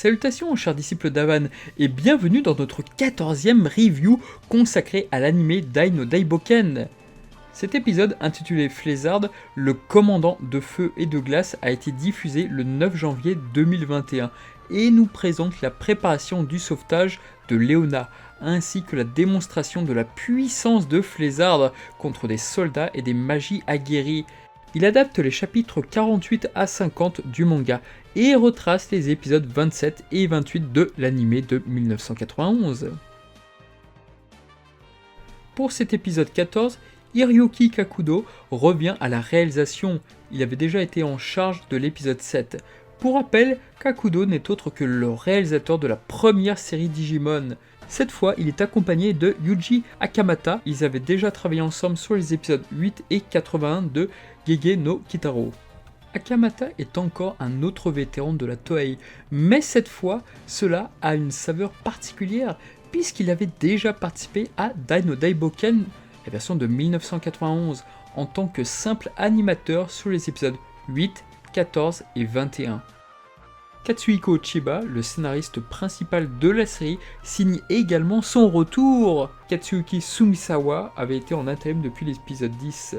Salutations chers disciples d'Avan et bienvenue dans notre 14e review consacré à l'anime Dai no Daiboken. Cet épisode intitulé Flézard, le commandant de feu et de glace a été diffusé le 9 janvier 2021 et nous présente la préparation du sauvetage de Leona ainsi que la démonstration de la puissance de Flézard contre des soldats et des magies aguerris. Il adapte les chapitres 48 à 50 du manga et retrace les épisodes 27 et 28 de l'anime de 1991. Pour cet épisode 14, Hiroyuki Kakudo revient à la réalisation. Il avait déjà été en charge de l'épisode 7. Pour rappel, Kakudo n'est autre que le réalisateur de la première série Digimon. Cette fois, il est accompagné de Yuji Akamata. Ils avaient déjà travaillé ensemble sur les épisodes 8 et 81 de Gege no Kitaro. Akamata est encore un autre vétéran de la Toei, mais cette fois, cela a une saveur particulière puisqu'il avait déjà participé à Dai no Daiboken, la version de 1991, en tant que simple animateur sur les épisodes 8, 14 et 21. Katsuhiko Chiba, le scénariste principal de la série, signe également son retour. Katsuki Sumisawa avait été en intérim depuis l'épisode 10.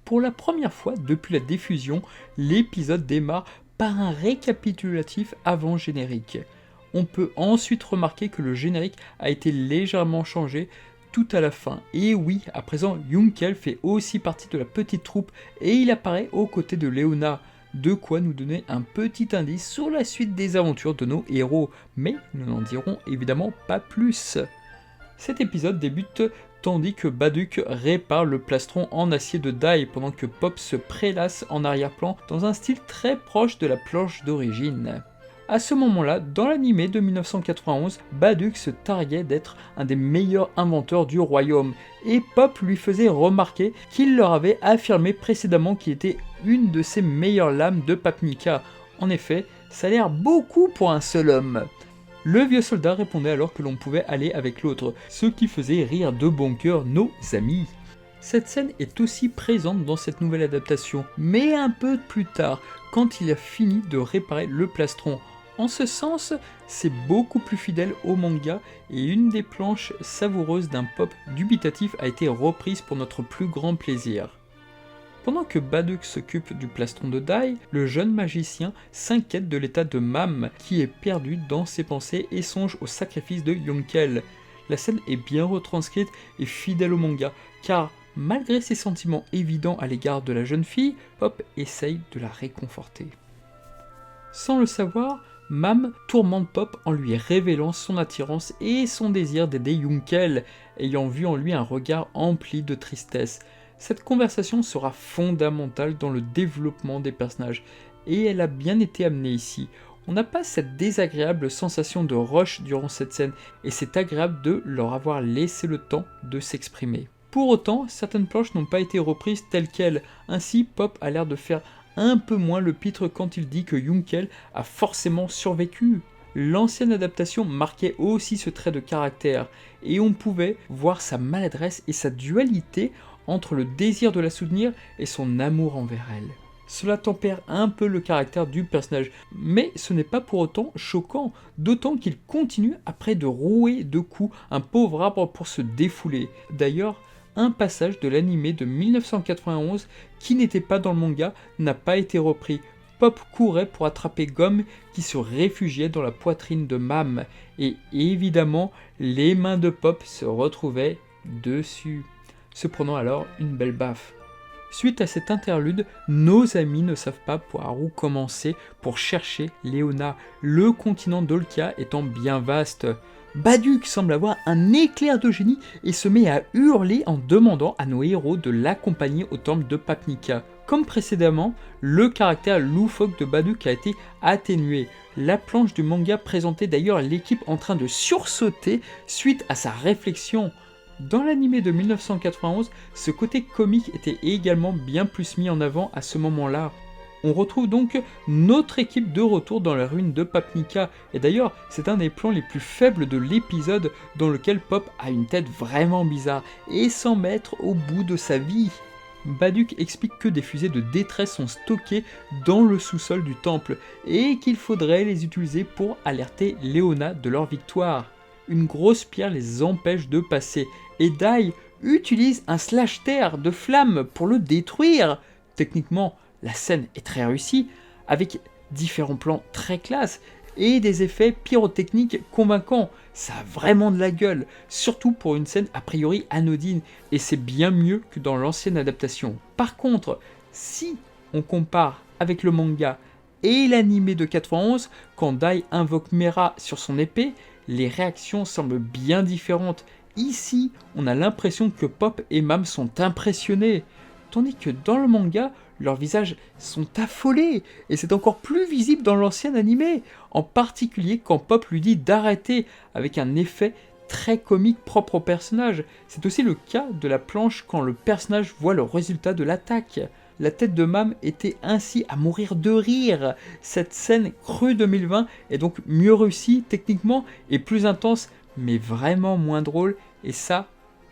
Pour la première fois depuis la diffusion, l'épisode démarre par un récapitulatif avant générique. On peut ensuite remarquer que le générique a été légèrement changé tout à la fin. Et oui, à présent, Yunkel fait aussi partie de la petite troupe et il apparaît aux côtés de Leona. De quoi nous donner un petit indice sur la suite des aventures de nos héros, mais nous n'en dirons évidemment pas plus. Cet épisode débute tandis que Baduk répare le plastron en acier de Dai pendant que Pop se prélasse en arrière-plan dans un style très proche de la planche d'origine. À ce moment-là, dans l'anime de 1991, Baduk se targuait d'être un des meilleurs inventeurs du royaume, et Pop lui faisait remarquer qu'il leur avait affirmé précédemment qu'il était une de ses meilleures lames de Papnica. En effet, ça a l'air beaucoup pour un seul homme. Le vieux soldat répondait alors que l'on pouvait aller avec l'autre, ce qui faisait rire de bon cœur nos amis. Cette scène est aussi présente dans cette nouvelle adaptation, mais un peu plus tard, quand il a fini de réparer le plastron. En ce sens, c'est beaucoup plus fidèle au manga et une des planches savoureuses d'un Pop dubitatif a été reprise pour notre plus grand plaisir. Pendant que Baduk s'occupe du plastron de Dai, le jeune magicien s'inquiète de l'état de Mam qui est perdu dans ses pensées et songe au sacrifice de Yunkel. La scène est bien retranscrite et fidèle au manga car malgré ses sentiments évidents à l'égard de la jeune fille, Pop essaye de la réconforter. Sans le savoir, Mam tourmente Pop en lui révélant son attirance et son désir d'aider Yunkel, ayant vu en lui un regard empli de tristesse. Cette conversation sera fondamentale dans le développement des personnages, et elle a bien été amenée ici. On n'a pas cette désagréable sensation de rush durant cette scène, et c'est agréable de leur avoir laissé le temps de s'exprimer. Pour autant, certaines planches n'ont pas été reprises telles quelles, ainsi Pop a l'air de faire un peu moins le pitre quand il dit que Yunkel a forcément survécu. L'ancienne adaptation marquait aussi ce trait de caractère, et on pouvait voir sa maladresse et sa dualité entre le désir de la soutenir et son amour envers elle. Cela tempère un peu le caractère du personnage, mais ce n'est pas pour autant choquant, d'autant qu'il continue après de rouer de coups un pauvre arbre pour se défouler. D'ailleurs, un passage de l'anime de 1991 qui n'était pas dans le manga n'a pas été repris. Pop courait pour attraper Gomme qui se réfugiait dans la poitrine de Mam, et évidemment les mains de Pop se retrouvaient dessus, se prenant alors une belle baffe. Suite à cet interlude, nos amis ne savent pas par où commencer pour chercher Leona, le continent d'Olkia étant bien vaste. Baduk semble avoir un éclair de génie et se met à hurler en demandant à nos héros de l'accompagner au temple de Papnica. Comme précédemment, le caractère loufoque de Baduk a été atténué. La planche du manga présentait d'ailleurs l'équipe en train de sursauter suite à sa réflexion. Dans l'anime de 1991, ce côté comique était également bien plus mis en avant à ce moment-là. On retrouve donc notre équipe de retour dans la ruine de Papnica, et d'ailleurs c'est un des plans les plus faibles de l'épisode dans lequel Pop a une tête vraiment bizarre et semble être au bout de sa vie. Baduk explique que des fusées de détresse sont stockées dans le sous-sol du temple et qu'il faudrait les utiliser pour alerter Léona de leur victoire. Une grosse pierre les empêche de passer et Dai utilise un slash-terre de flammes pour le détruire. Techniquement, la scène est très réussie, avec différents plans très classe et des effets pyrotechniques convaincants. Ça a vraiment de la gueule, surtout pour une scène a priori anodine, et c'est bien mieux que dans l'ancienne adaptation. Par contre, si on compare avec le manga et l'anime de 91, quand Dai invoque Mera sur son épée, les réactions semblent bien différentes. Ici, on a l'impression que Pop et Mam sont impressionnés, tandis que dans le manga, leurs visages sont affolés, et c'est encore plus visible dans l'ancien animé, en particulier quand Pop lui dit d'arrêter, avec un effet très comique propre au personnage. C'est aussi le cas de la planche quand le personnage voit le résultat de l'attaque. La tête de Mam était ainsi à mourir de rire. Cette scène crue 2020 est donc mieux réussie techniquement et plus intense, mais vraiment moins drôle, et ça,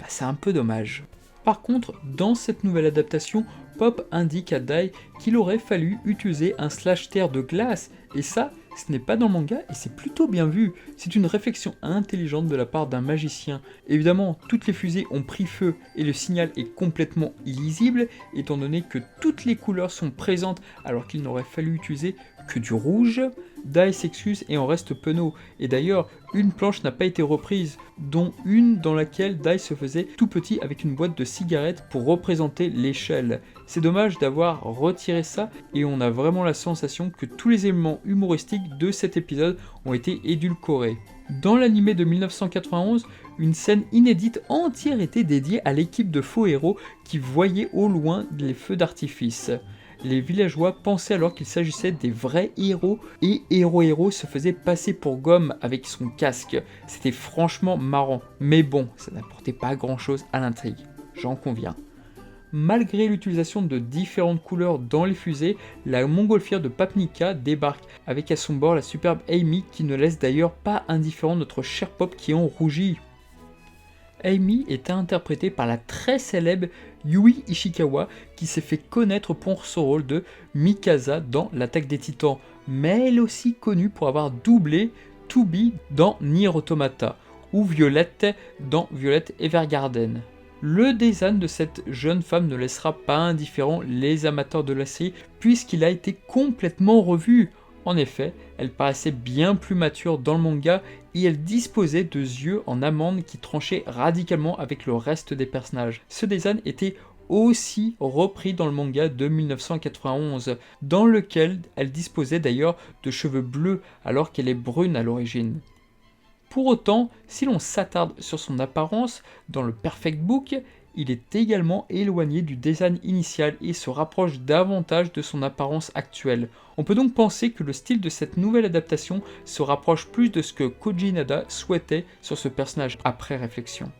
c'est un peu dommage. Par contre, dans cette nouvelle adaptation, Pop indique à Dai qu'il aurait fallu utiliser un slash-terre de glace, et ça, ce n'est pas dans le manga et c'est plutôt bien vu. C'est une réflexion intelligente de la part d'un magicien. Évidemment, toutes les fusées ont pris feu et le signal est complètement illisible, étant donné que toutes les couleurs sont présentes alors qu'il n'aurait fallu utiliser que du rouge. Dai s'excuse et en reste penaud. Et d'ailleurs, une planche n'a pas été reprise, dont une dans laquelle Dai se faisait tout petit avec une boîte de cigarettes pour représenter l'échelle. C'est dommage d'avoir retiré ça et on a vraiment la sensation que tous les éléments humoristiques de cet épisode ont été édulcorés. Dans l'anime de 1991, une scène inédite entière était dédiée à l'équipe de faux héros qui voyaient au loin les feux d'artifice. Les villageois pensaient alors qu'il s'agissait des vrais héros et Héros se faisait passer pour Gomme avec son casque. C'était franchement marrant, mais bon, ça n'apportait pas grand chose à l'intrigue, j'en conviens. Malgré l'utilisation de différentes couleurs dans les fusées, la montgolfière de Papnica débarque avec à son bord la superbe Amy qui ne laisse d'ailleurs pas indifférent notre cher Pop qui en rougit. Amy est interprétée par la très célèbre Yui Ishikawa qui s'est fait connaître pour son rôle de Mikasa dans l'Attaque des Titans, mais elle est aussi connue pour avoir doublé Tubi dans Nier Automata ou Violette dans Violet Evergarden. Le design de cette jeune femme ne laissera pas indifférents les amateurs de la série puisqu'il a été complètement revu. En effet, elle paraissait bien plus mature dans le manga et elle disposait de yeux en amande qui tranchaient radicalement avec le reste des personnages. Ce design était aussi repris dans le manga de 1991, dans lequel elle disposait d'ailleurs de cheveux bleus alors qu'elle est brune à l'origine. Pour autant, si l'on s'attarde sur son apparence, dans le Perfect Book, il est également éloigné du design initial et se rapproche davantage de son apparence actuelle. On peut donc penser que le style de cette nouvelle adaptation se rapproche plus de ce que Koji Nada souhaitait sur ce personnage après réflexion.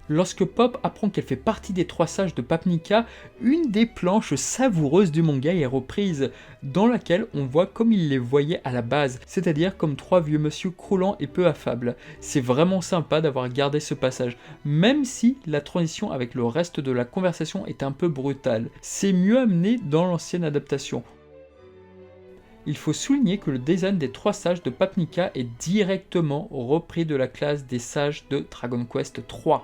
Lorsque Pop apprend qu'elle fait partie des 3 sages de Papnica, une des planches savoureuses du manga est reprise, dans laquelle on voit comme il les voyait à la base, c'est-à-dire comme 3 vieux monsieur croulants et peu affables. C'est vraiment sympa d'avoir gardé ce passage, même si la transition avec le reste de la conversation est un peu brutale. C'est mieux amené dans l'ancienne adaptation. Il faut souligner que le design des 3 sages de Papnica est directement repris de la classe des sages de Dragon Quest III.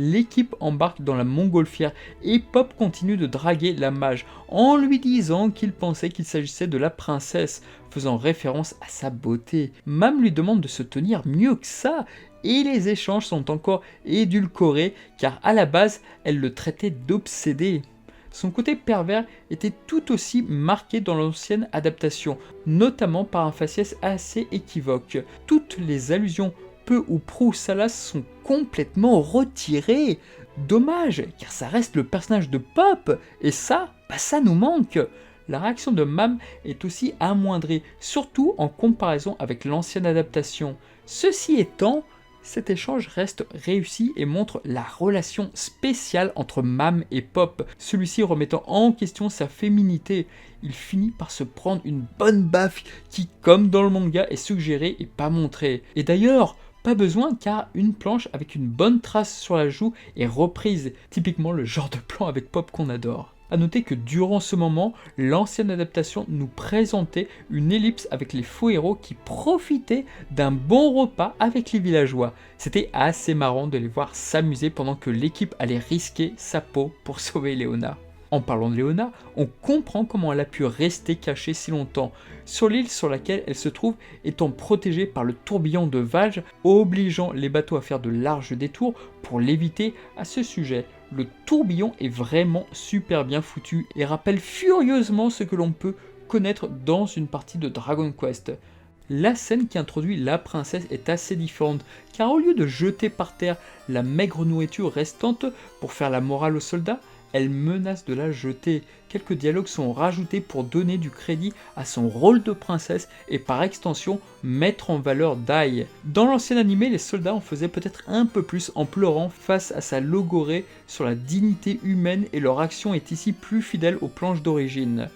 L'équipe embarque dans la montgolfière et Pop continue de draguer la mage en lui disant qu'il pensait qu'il s'agissait de la princesse, faisant référence à sa beauté. Mam lui demande de se tenir mieux que ça et les échanges sont encore édulcorés car à la base elle le traitait d'obsédé. Son côté pervers était tout aussi marqué dans l'ancienne adaptation, notamment par un faciès assez équivoque. Toutes les allusions peu ou prou Salas sont complètement retirées. Dommage, car ça reste le personnage de Pop, et ça, ça nous manque. La réaction de Mam est aussi amoindrie, surtout en comparaison avec l'ancienne adaptation. Ceci étant, cet échange reste réussi et montre la relation spéciale entre Mam et Pop, celui-ci remettant en question sa féminité. Il finit par se prendre une bonne baffe qui, comme dans le manga, est suggérée et pas montrée. Et d'ailleurs, Pas besoin car une planche avec une bonne trace sur la joue est reprise, typiquement le genre de plan avec Pop qu'on adore. A noter que durant ce moment, l'ancienne adaptation nous présentait une ellipse avec les faux héros qui profitaient d'un bon repas avec les villageois. C'était assez marrant de les voir s'amuser pendant que l'équipe allait risquer sa peau pour sauver Léona. En parlant de Léona, on comprend comment elle a pu rester cachée si longtemps, sur l'île sur laquelle elle se trouve étant protégée par le tourbillon de Valge, obligeant les bateaux à faire de larges détours pour l'éviter. À ce sujet, le tourbillon est vraiment super bien foutu et rappelle furieusement ce que l'on peut connaître dans une partie de Dragon Quest. La scène qui introduit la princesse est assez différente, car au lieu de jeter par terre la maigre nourriture restante pour faire la morale aux soldats, elle menace de la jeter. Quelques dialogues sont rajoutés pour donner du crédit à son rôle de princesse et par extension mettre en valeur Dai. Dans l'ancien animé, les soldats en faisaient peut-être un peu plus en pleurant face à sa logorée sur la dignité humaine et leur action est ici plus fidèle aux planches d'origine.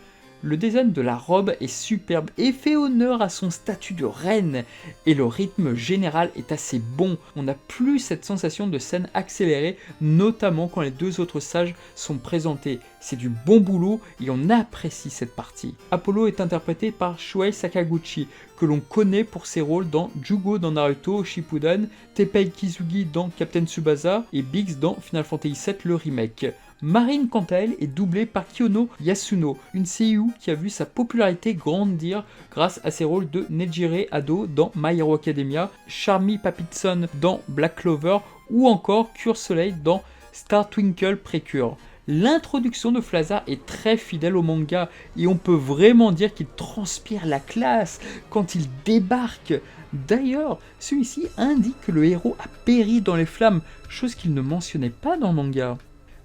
Le design de la robe est superbe et fait honneur à son statut de reine, et le rythme général est assez bon. On n'a plus cette sensation de scène accélérée, notamment quand les deux autres sages sont présentés. C'est du bon boulot et on apprécie cette partie. Apollo est interprété par Shuei Sakaguchi, que l'on connaît pour ses rôles dans Jugo dans Naruto Shippuden, Teppei Kizugi dans Captain Tsubasa et Biggs dans Final Fantasy VII le remake. Marine, quant à elle, est doublée par Kyono Yasuno, une seiyuu qui a vu sa popularité grandir grâce à ses rôles de Nejire Ado dans My Hero Academia, Charmy Papitson dans Black Clover ou encore Cure Soleil dans Star Twinkle Precure. L'introduction de Flazar est très fidèle au manga et on peut vraiment dire qu'il transpire la classe quand il débarque. D'ailleurs, celui-ci indique que le héros a péri dans les flammes, chose qu'il ne mentionnait pas dans le manga.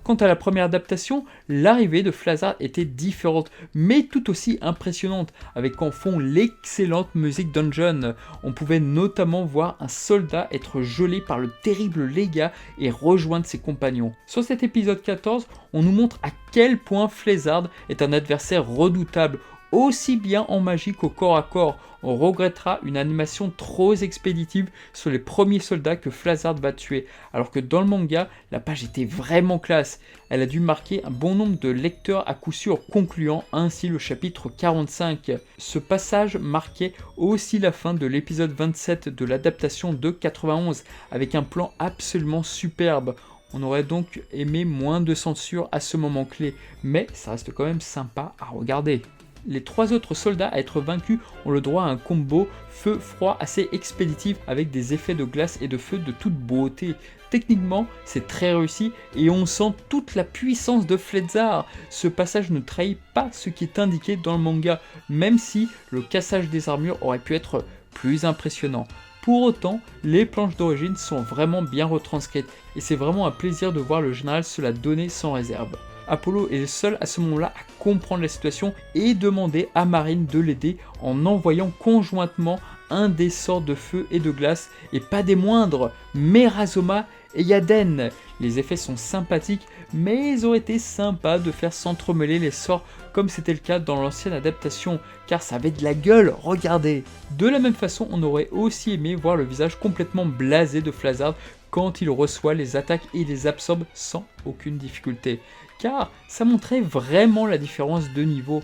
Quant à la première adaptation, l'arrivée de Flazar était différente, mais tout aussi impressionnante, avec en fond l'excellente musique Dungeon. On pouvait notamment voir un soldat être gelé par le terrible légat et rejoindre ses compagnons. Sur cet épisode 14, on nous montre à quel point Flazard est un adversaire redoutable, aussi bien en magie qu'au corps à corps. On regrettera une animation trop expéditive sur les premiers soldats que Flazard va tuer, alors que dans le manga, la page était vraiment classe. Elle a dû marquer un bon nombre de lecteurs à coup sûr, concluant ainsi le chapitre 45. Ce passage marquait aussi la fin de l'épisode 27 de l'adaptation de 91, avec un plan absolument superbe. On aurait donc aimé moins de censure à ce moment clé, mais ça reste quand même sympa à regarder. Les trois autres soldats à être vaincus ont le droit à un combo feu-froid assez expéditif avec des effets de glace et de feu de toute beauté. Techniquement, c'est très réussi et on sent toute la puissance de Flazar. Ce passage ne trahit pas ce qui est indiqué dans le manga, même si le cassage des armures aurait pu être plus impressionnant. Pour autant, les planches d'origine sont vraiment bien retranscrites et c'est vraiment un plaisir de voir le général se la donner sans réserve. Apollo est le seul à ce moment-là à comprendre la situation et demander à Marine de l'aider en envoyant conjointement un des sorts de feu et de glace, et pas des moindres, Merazoma et Yaden. Les effets sont sympathiques, mais ils auraient été sympas de faire s'entremêler les sorts comme c'était le cas dans l'ancienne adaptation, car ça avait de la gueule, regardez. De la même façon, on aurait aussi aimé voir le visage complètement blasé de Flazard quand il reçoit les attaques et les absorbe sans aucune difficulté, car ça montrait vraiment la différence de niveau.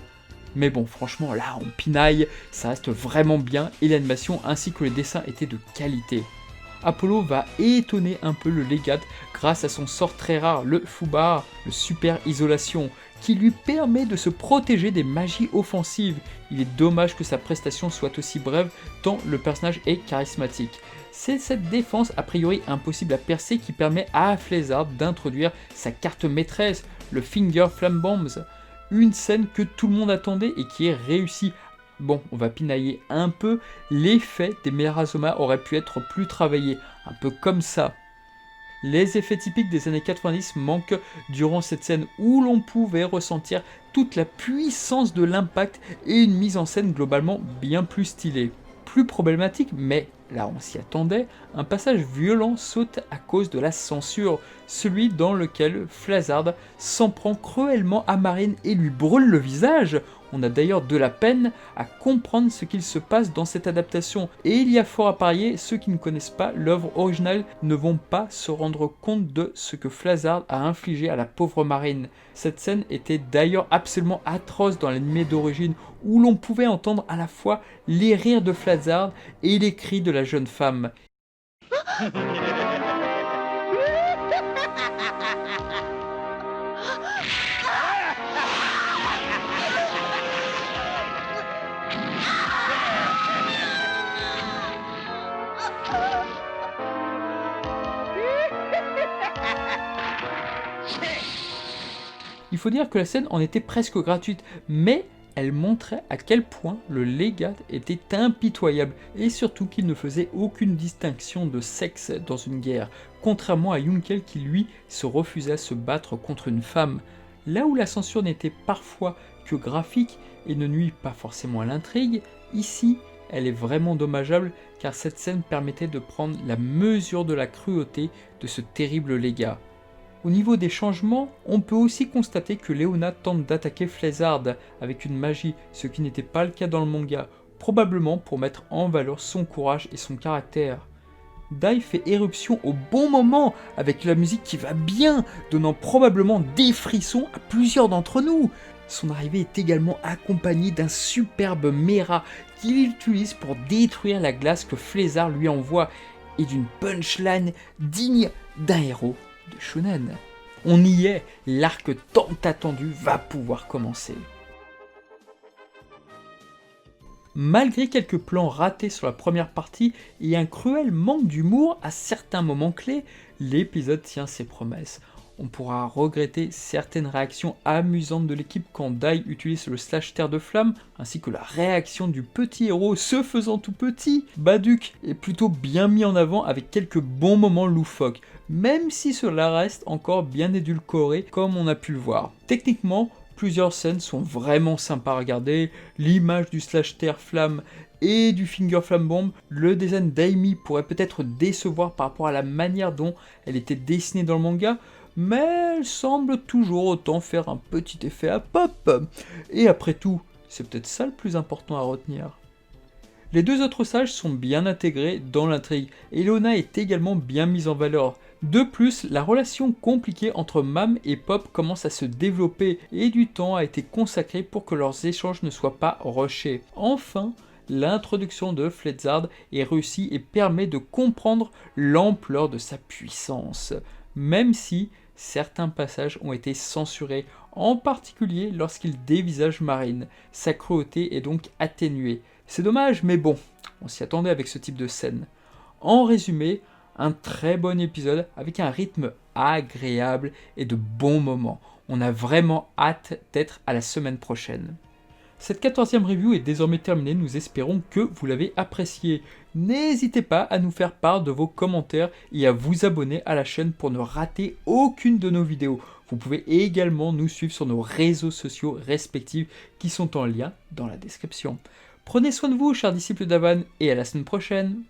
Mais bon, franchement, là, on pinaille, ça reste vraiment bien, et l'animation ainsi que les dessins étaient de qualité. Apollo va étonner un peu le légat grâce à son sort très rare, le Fubar, le super isolation, qui lui permet de se protéger des magies offensives. Il est dommage que sa prestation soit aussi brève, tant le personnage est charismatique. C'est cette défense a priori impossible à percer qui permet à Flazard d'introduire sa carte maîtresse, le Finger Flame Bombs. Une scène que tout le monde attendait et qui est réussie. Bon, on va pinailler un peu, l'effet des Merazoma aurait pu être plus travaillé, un peu comme ça. Les effets typiques des années 90 manquent durant cette scène où l'on pouvait ressentir toute la puissance de l'impact et une mise en scène globalement bien plus stylée. Plus problématique, mais là on s'y attendait, un passage violent saute à cause de la censure, celui dans lequel Flazard s'en prend cruellement à Marine et lui brûle le visage. On a d'ailleurs de la peine à comprendre ce qu'il se passe dans cette adaptation, et il y a fort à parier, ceux qui ne connaissent pas l'œuvre originale ne vont pas se rendre compte de ce que Flazard a infligé à la pauvre Marine. Cette scène était d'ailleurs absolument atroce dans l'animé d'origine, où l'on pouvait entendre à la fois les rires de Flazard et les cris de la jeune femme. Il faut dire que la scène en était presque gratuite, mais elle montrait à quel point le légat était impitoyable, et surtout qu'il ne faisait aucune distinction de sexe dans une guerre, contrairement à Yunkel qui lui se refusait à se battre contre une femme. Là où la censure n'était parfois que graphique et ne nuit pas forcément à l'intrigue, ici elle est vraiment dommageable car cette scène permettait de prendre la mesure de la cruauté de ce terrible légat. Au niveau des changements, on peut aussi constater que Leona tente d'attaquer Flazard avec une magie, ce qui n'était pas le cas dans le manga, probablement pour mettre en valeur son courage et son caractère. Dai fait éruption au bon moment, avec la musique qui va bien, donnant probablement des frissons à plusieurs d'entre nous. Son arrivée est également accompagnée d'un superbe Mera qu'il utilise pour détruire la glace que Flazard lui envoie, et d'une punchline digne d'un héros de shonen. On y est, l'arc tant attendu va pouvoir commencer. Malgré quelques plans ratés sur la première partie et un cruel manque d'humour à certains moments clés, l'épisode tient ses promesses. On pourra regretter certaines réactions amusantes de l'équipe quand Dai utilise le slash terre de flamme, ainsi que la réaction du petit héros se faisant tout petit. Baduk est plutôt bien mis en avant avec quelques bons moments loufoques, même si cela reste encore bien édulcoré comme on a pu le voir. Techniquement, plusieurs scènes sont vraiment sympas à regarder, l'image du slash terre flamme et du finger flame bomb, le design d'Amy pourrait peut-être décevoir par rapport à la manière dont elle était dessinée dans le manga, mais elle semble toujours autant faire un petit effet à pop. Et après tout, c'est peut-être ça le plus important à retenir. Les deux autres sages sont bien intégrés dans l'intrigue, et Leona est également bien mise en valeur. De plus, la relation compliquée entre Mam et Pop commence à se développer, et du temps a été consacré pour que leurs échanges ne soient pas rushés. Enfin, l'introduction de Flazard est réussie et permet de comprendre l'ampleur de sa puissance, même si certains passages ont été censurés, en particulier lorsqu'il dévisage Marine. Sa cruauté est donc atténuée. C'est dommage, mais bon, on s'y attendait avec ce type de scène. En résumé, un très bon épisode avec un rythme agréable et de bons moments. On a vraiment hâte d'être à la semaine prochaine. Cette 14e review est désormais terminée, nous espérons que vous l'avez appréciée. N'hésitez pas à nous faire part de vos commentaires et à vous abonner à la chaîne pour ne rater aucune de nos vidéos. Vous pouvez également nous suivre sur nos réseaux sociaux respectifs qui sont en lien dans la description. Prenez soin de vous, chers disciples d'Avan, et à la semaine prochaine.